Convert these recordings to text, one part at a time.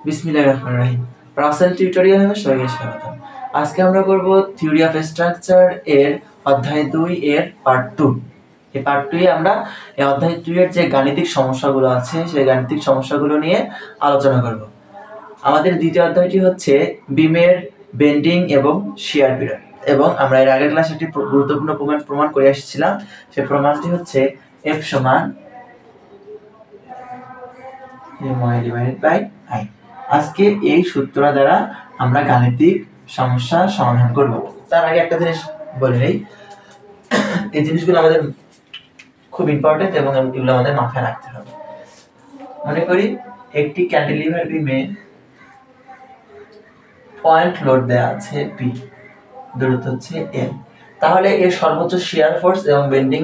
বিসমিল্লাহির রহমানির রহিম। রাসেল টিউটোরিয়ালে সবাইকে স্বাগত। আজকে আমরা করব থিওরি অফ স্ট্রাকচার এর অধ্যায় 2 এর পার্ট 2। এই পার্ট 2 এ আমরা এই অধ্যায় 2 এর যে গাণিতিক সমস্যাগুলো আছে সেই গাণিতিক সমস্যাগুলো নিয়ে আলোচনা করব। আমাদের দ্বিতীয় অধ্যায়টি হচ্ছে বিমের বেন্ডিং এবং শিয়ার পিরিয়ড, এবং আমরা এর আগের ক্লাসে একটি গুরুত্বপূর্ণ প্রমাণ করে এসেছিলাম। সেই প্রমাণটি হচ্ছে F সমান MY ডিভাইডেড বাই I। আজকে এই সূত্র দ্বারা আমরা গাণিতিক সমস্যা সমাধান করব। তার আগে একটা জিনিস বলে নেই, এই জিনিসগুলো আমাদের খুব ইম্পর্টেন্ট এবং এগুলো আমাদের মাথায় রাখতে হবে। মনে করি একটি ক্যান্টিলিভার বিমে পয়েন্ট লোড দেওয়া আছে P, দূরত্ব হচ্ছে L। তাহলে এর সর্বোচ্চ শিয়ার ফোর্স এবং বেন্ডিং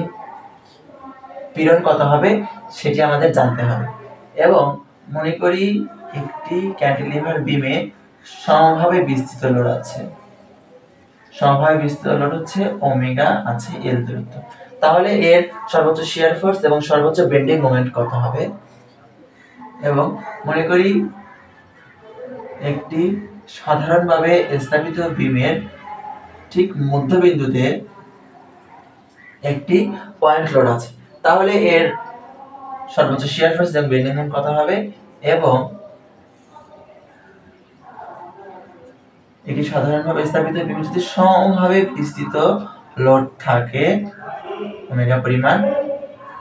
পিরিয়ড কত হবে সেটি আমাদের জানতে হবে। এবং মনে করি একটি ক্যান্টিলিভার বিমে সমভাবে বিস্তৃত লোড আছে, সমভাবে বিস্তৃত লোড হচ্ছে ওমেগা আছে L দূরত্ব। তাহলে এর সর্বোচ্চ শিয়ার ফোর্স এবং সর্বোচ্চ বেন্ডিং মোমেন্ট কত হবে। এবং মনে করি একটি সাধারণভাবে স্থাপিত বিমের ঠিক মধ্যবিন্দুতে একটি পয়েন্ট লোড আছে, তাহলে এর সর্বোচ্চ শিয়ার ফোর্স এবং বেন্ডিং মোমেন্ট কত হবে। এবং এটি সাধারণভাবে স্থাপিত বিমে যদি সমভাবে বিস্তৃত লোড থাকে ওমেগা পরিমাণ,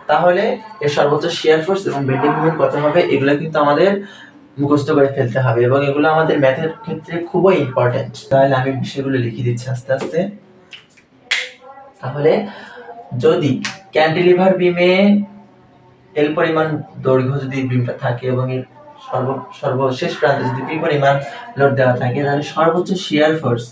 তাহলে এর সর্বোচ্চ শিয়ার ফোর্স এবং বেন্ডিং মোমেন্ট কত হবে। এগুলো কিন্তু আমাদের মুখস্থ করে ফেলতে হবে এবং এগুলো আমাদের ম্যাথের ক্ষেত্রে খুবই ইম্পর্টেন্ট। তাহলে আমি বিষয়গুলো লিখে দিচ্ছি আস্তে আস্তে। তাহলে যদি ক্যান্টিলিভার বিমে L পরিমাণ দৈর্ঘ্য যদি বিমটা থাকে এবং এর সর্বশেষ প্রান্তে যদি P পরিমাণ লোড দেওয়া থাকে, তাহলে সর্বোচ্চ শিয়ার ফোর্স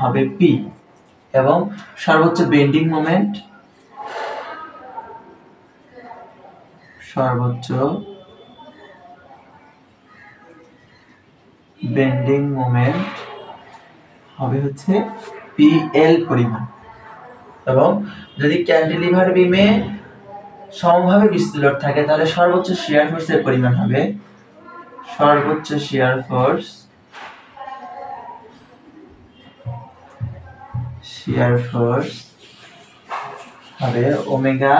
হবে P, এবং সর্বোচ্চ বেন্ডিং মোমেন্ট হবে হচ্ছে PL পরিমাণ। এবং যদি ক্যান্টিলিভার বিমে সমভাবে বিস্তৃত লোড থাকে, তাহলে সর্বোচ্চ শিয়ার ফোর্সের পরিমাণ হবে হবে ওমেগা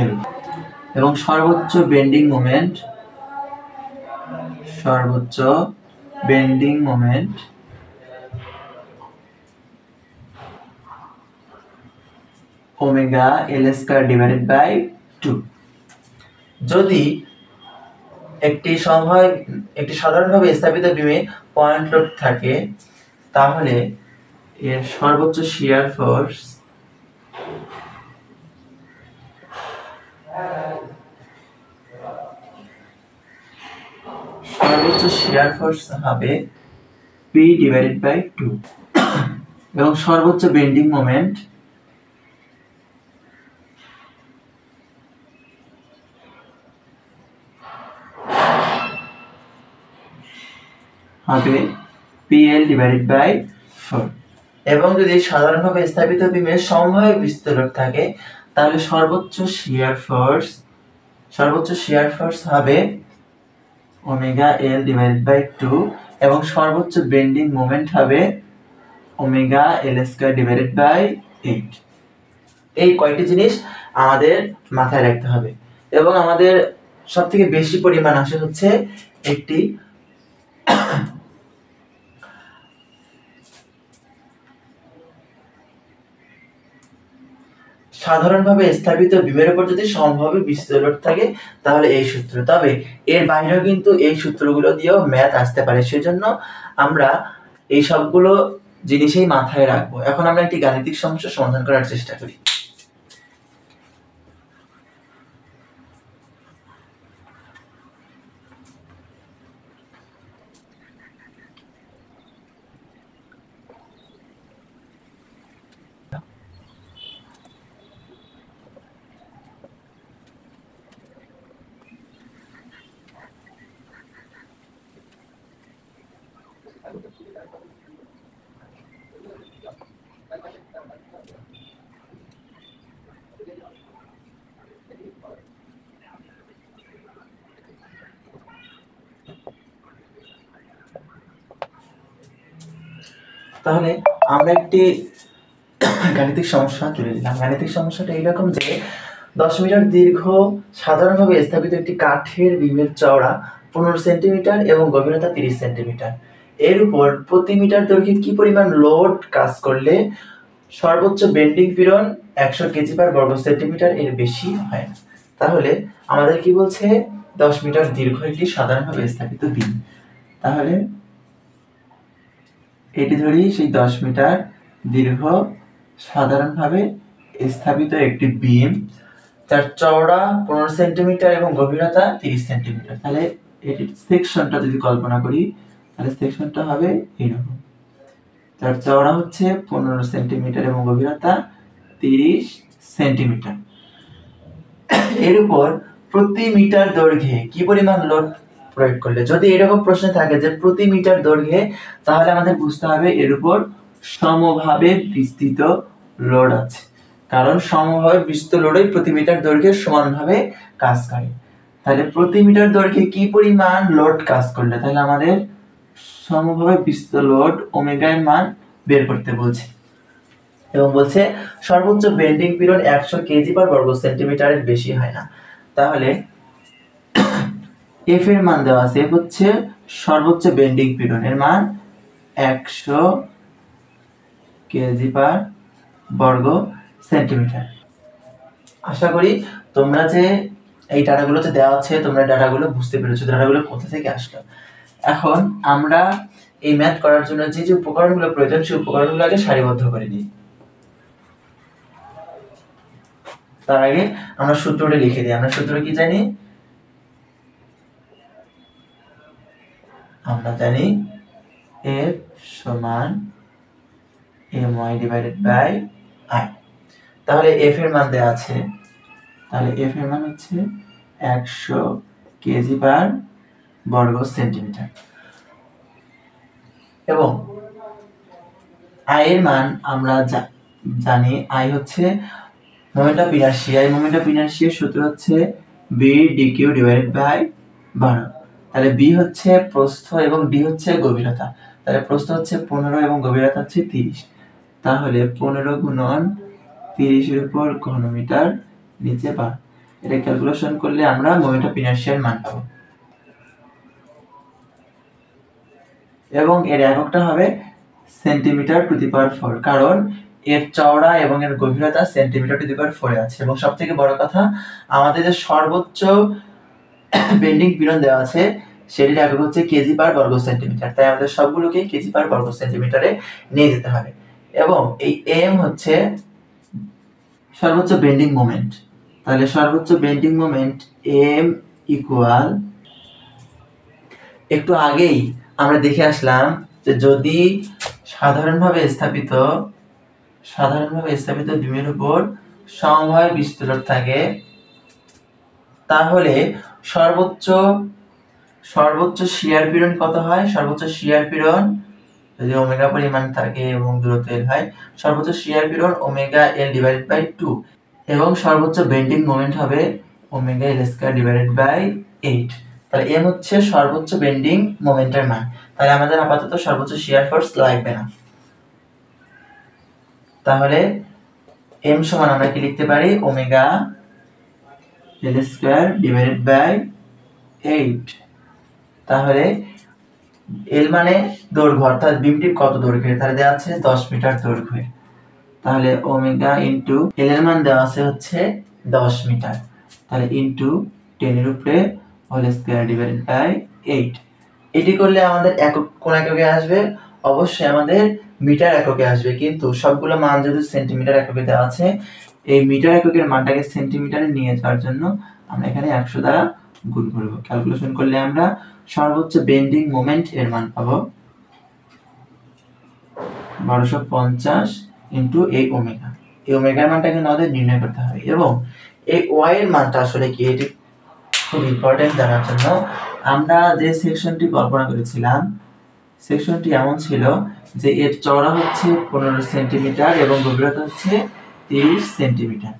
L, এবং সর্বোচ্চ bending moment omega L square divided by 2। যদি একটি সাধারণভাবে স্থাপিত বিমে পয়েন্ট লোড থাকে, তাহলে এর সর্বোচ্চ শিয়ার ফোর্স হবে P ডিভাইডেড বাই 2, এবং সর্বোচ্চ বেন্ডিং মোমেন্ট হবে PL ডিভাইডেড বাই 4। এবং যদি সাধারণভাবে স্থাপিত বিমে সমভাবে বিস্তৃত লোড থাকে, তাহলে সর্বোচ্চ শিয়ার ফোর্স হবে ওমেগা L ডিভাইডেড বাই 2, এবং সর্বোচ্চ বেন্ডিং মোমেন্ট হবে omega L square divided by 8। এই কয়টি জিনিস আমাদের মাথায় রাখতে হবে। এবং আমাদের সবথেকে বেশি পরিমাণ আসে হচ্ছে একটি সাধারণভাবে স্থাপিত বিমের উপর যদি সমভাবে বিস্তৃত লোড থাকে, তাহলে এই সূত্র। তবে এর বাইরেও কিন্তু এই সূত্রগুলো দিয়েও ম্যাথ আসতে পারে, সেজন্য আমরা এই সবগুলো জিনিসই মাথায় রাখবো। এখন আমরা একটি গাণিতিক সমস্যা সমাধান করার চেষ্টা করি। তাহলে আমরা একটি গাণিতিক সমস্যা তুলে দিলাম। গাণিতিক সমস্যাটা এইরকম যে 10 মিটার দীর্ঘ সাধারণভাবে স্থাপিত একটি কাঠের বিমের চওড়া 15 সেন্টিমিটার এবং গভীরতা 30 সেন্টিমিটার। এর উপর প্রতি মিটার দৈর্ঘ্যে কি পরিমাণ লোড কাজ করলে সর্বোচ্চ বেন্ডিং পীড়ন 100 কেজি পার বর্গ সেন্টিমিটার এর বেশি হয় না। তাহলে আমাদের কি বলছে 10 মিটার দীর্ঘ একটি সাধারণভাবে স্থাপিত বিম। তাহলে এটি ধরি সেই 10 মিটার দীর্ঘ সাধারণভাবে স্থাপিত একটি বিম, যার চওড়া 15 সেন্টিমিটার এবং গভীরতা 30 সেন্টিমিটার। তাহলে এটির সেকশনটা যদি কল্পনা করি তাহলে সেকশনটা হবে এইরকম, যার চওড়া হচ্ছে 15 সেন্টিমিটার এবং গভীরতা 30 সেন্টিমিটার। এর উপর প্রতি মিটার দৈর্ঘ্যে কি পরিমাণ লোড প্রয়োগ করলে, যদি এরকম প্রশ্ন থাকে যে প্রতি মিটার দৈর্ঘ্যে, তাহলে আমাদের বুঝতে হবে এর উপর সমভাবে বিস্তৃত লোড আছে, কারণ সমভাবে বিস্তৃত লোডই প্রতি মিটার দৈর্ঘ্যে সমানভাবে কাজ করে। তাহলে প্রতি মিটার দৈর্ঘ্যে কি পরিমাণ লোড কাজ করলে, তাহলে আমাদের সমভাবে বিস্তৃত লোড ওমেগা এর মান বের করতে বলছে এবং বলছে সর্বোচ্চ বেন্ডিং পীড়ন 100 কেজি পার বর্গ সেন্টিমিটারের বেশি হয় না। তাহলে এফ এর মান দেওয়া আছে, এফ হচ্ছে সর্বোচ্চ বেন্ডিং পীড়ন, এর মান 100 কেজি পার বর্গ সেন্টিমিটার। আশা করি তোমরা যে এই ডাটাগুলো যে দেওয়া আছে তোমরা ডাটাগুলো বুঝতে পেরেছো, ডাটাগুলো কোথা থেকে আসলো। এখন আমরা এই ম্যাথ করার জন্য যে যে উপকরণগুলো প্রয়োজন সেই উপকরণগুলো আগে সারিবদ্ধ করে নিই। তার আগে আমরা সূত্রটা লিখে দিই। আমরা সূত্র কি জানি? আমরা জানি F সমান my ডিভাইডেড বাই I। তাহলে F এর মান দেওয়া আছে, তাহলে F এর মান হচ্ছে 100 কেজি পার বর্গ সেন্টিমিটার এবং I এর মান আমরা জানি I হচ্ছে মোমেন্ট অফ ইনারশিয়া। এই মোমেন্ট অফ ইনারশিয়ার সূত্র হচ্ছে b dq ডিভাইডেড বাই 12। তাহলে b হচ্ছে প্রস্থ এবং d হচ্ছে গভীরতা। তাহলে প্রস্থ হচ্ছে 15 এবং গভীরতা হচ্ছে 30। তাহলে 15 গুণন 30 এর উপর ঘনমিটার নিচে বার। এটা ক্যালকুলেশন করলে আমরা মোমেন্ট অফ ইনারশিয়ার মান পাবো এবং এর এককটা হবে সেন্টিমিটার টু দি পাওয়ার 4, কারণ এর চওড়া এবং এর গভীরতা সেন্টিমিটার টু দি পাওয়ার 4 আছে। এবং সবথেকে বড় কথা, আমাদের যে সর্বোচ্চ বেন্ডিং পীড়ন দেওয়া আছে সেটির একক হচ্ছে কেজি পার বর্গ সেন্টিমিটার। তাই আমাদের সবগুলোকে কেজি পার বর্গ সেন্টিমিটারে নিয়ে যেতে হবে। এবং এই এম হচ্ছে সর্বোচ্চ বেন্ডিং মোমেন্ট। তাহলে সর্বোচ্চ বেন্ডিং মোমেন্ট এম ইকুয়াল, একটু আগেই আমরা দেখে আসলাম যে যদি সাধারণভাবে স্থাপিত বিমের উপর সমভাবে বিস্তৃত থাকে তাহলে সর্বোচ্চ শিয়ার পীড়ন কত হয়? সর্বোচ্চ শিয়ার পীড়ন যদি ওমেগা পরিমাণ থাকে এবং দূরত্ব l হয়, সর্বোচ্চ শিয়ার পীড়ন ওমেগা l ডিভাইডেড বাই 2 এবং সর্বোচ্চ বেন্ডিং মোমেন্ট হবে omega l square divided by 8। তাহলে m হচ্ছে সর্বোচ্চ বেন্ডিং মোমেন্টের মান। তাহলে আমাদের আপাতত সর্বোচ্চ শিয়ার ফোর্স লাগবে না। তাহলে m সমান আমরা কি লিখতে পারি? Omega l square divided by 8। তাহলে l মানে দৈর্ঘ্য, অর্থাৎ বিমটি কত দৈর্ঘ্যের, তাহলে দেওয়া আছে 10 মিটার দৈর্ঘ্যের। তাহলে ওমেগা ইনটু l এর মান দেওয়া আছে হচ্ছে 10 মিটার, তাহলে ইনটু 10 এর উপরে হোল স্কয়ার ডিভাইডেড বাই 8। এটি করলে আমাদের একক কোন এককে আসবে? অবশ্যই আমাদের মিটার এককে আসবে, কিন্তু সবগুলো মান যদি সেন্টিমিটার এককে দেওয়া আছে, এই মিটার এককের মানটাকে সেন্টিমিটারে নিয়ে যাওয়ার জন্য আমরা এখানে 100 দ্বারা গুণ করব। ক্যালকুলেশন করলে আমরা সর্বোচ্চ বেন্ডিং মোমেন্ট এর মান পাবো 1250 ইনটু এই ওমেগা। এই ওমেগার মানটাকে আমাদের নির্ণয় করতে হবে এবং এই ওয়াই এর মানটা আসলে কি, এটি খুব ইম্পর্টেন্ট জানার জন্য আমরা যে সেকশনটি কল্পনা করেছিলাম সেকশনটি এমন ছিল যে এর চওড়া হচ্ছে 15 সেন্টিমিটার এবং গভীরতা হচ্ছে 30 সেন্টিমিটার।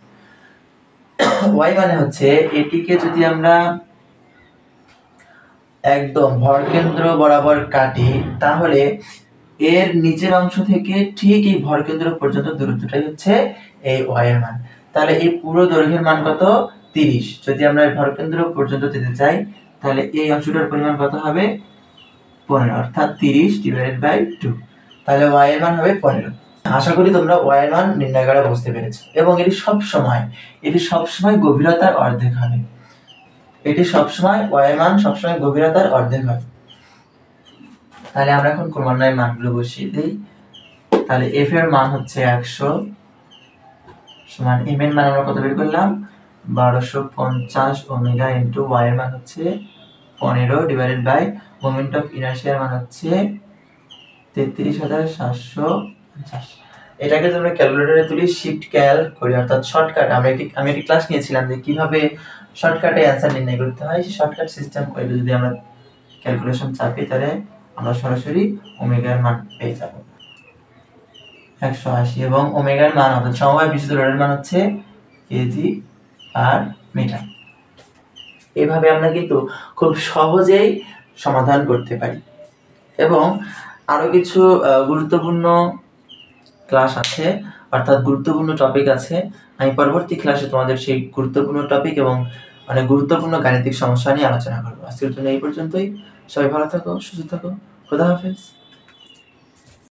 ওয়াই মানে হচ্ছে এটিকে যদি আমরা একদম ভরকেন্দ্র বরাবর কাটি তাহলে এর নিচের অংশ থেকে ঠিক এই ভরকেন্দ্র পর্যন্ত দূরত্বটাই হচ্ছে এই ওয়াই এর মান। তাহলে এই পুরো দৈর্ঘ্যের মান কত? 30। যদি আমরা ভরকেন্দ্র পর্যন্ত যেতে চাই তাহলে এই অংশটার পরিমাণ কত হবে? 15, অর্থাৎ 30/2। তাহলে ওয়াই এর মান হবে 15। আশা করি তোমরা ওয়াই এর মান নির্ণয় করা বুঝতে পেরেছো। এবং এটি সবসময় গভীরতার অর্ধেক হবে। ওয়াই এর মান সবসময় গভীরতার অর্ধেক হবে। তাহলে আমরা এখন ক্রমান্বয়ে মানগুলো বসিয়ে দেই। তাহলে এফ এর মান হচ্ছে 100 সমান এম এর মান আমরা কত বের করলাম? 1250 ওমেগা ইনটু ওয়াই এর মান হচ্ছে 15 ডিভাইডেড বাই মোমেন্ট অফ ইনারশিয়ার মান হচ্ছে 33750। এটাকে তোমরা ক্যালকুলেটরে তুলি শিফট ক্যাল করি, অর্থাৎ শর্টকাট। আমি একটি ক্লাস নিয়েছিলাম যে কিভাবে শর্টকাটে অ্যানসার নির্ণয় করতে হয়। সেই শর্টকাট সিস্টেম করে যদি আমরা ক্যালকুলেশন চাপি তাহলে আমরা সরাসরি ওমেগার মান পেয়ে যাব 180 এবং ওমেগার মান অর্থাৎ সমবায় বিশুদ্ধ রডের মান হচ্ছে কেজি আর মিটার। এভাবে আমরা কিন্তু খুব সহজেই সমাধান করতে পারি। এবং আরো কিছু গুরুত্বপূর্ণ ক্লাস আছে, অর্থাৎ গুরুত্বপূর্ণ টপিক আছে। আমি পরবর্তী ক্লাসে তোমাদের সেই গুরুত্বপূর্ণ টপিক এবং অনেক গুরুত্বপূর্ণ গাণিতিক সমস্যা নিয়ে আলোচনা করবো। আজকের জন্য এই পর্যন্তই। সবাই ভালো থাকো, সুস্থ থাকো, খোদা হাফেজ।